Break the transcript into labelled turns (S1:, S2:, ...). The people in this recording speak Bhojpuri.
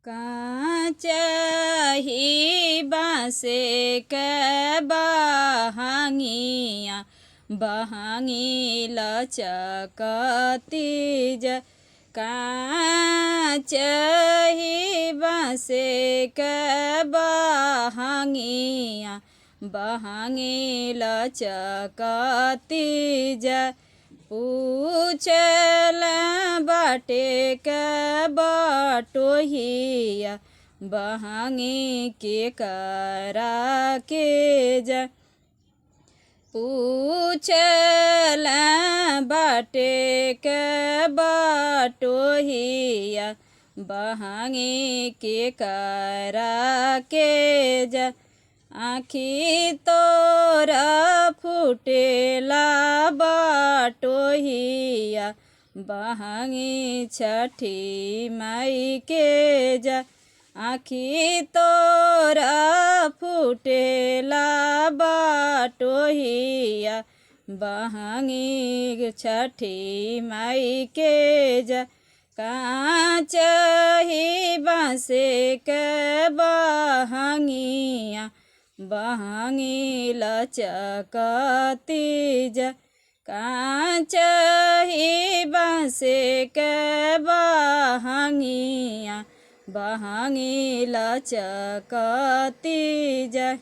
S1: काचही बाँसे के बहंगिया बहंगी लचकती जा। काचही बाँसे के बहंगिया बहंगी लचकती जा। पूछल बाटे के बटोहिया बहंगी के करा के जा। पूछल बाटे के बटोहिया बहंगी के करा के जा। आँखी तोरा फुटेला बटोहिया बहंगी छठी माई के जा। आँखी तोरा फुटेला बटोहिया बहंगी छठी माई के जा। काचही बाँसे के बहंगिया बहंगी लचकती जा। काचही बाँसे के बहंगिया बहंगी लचकती जा।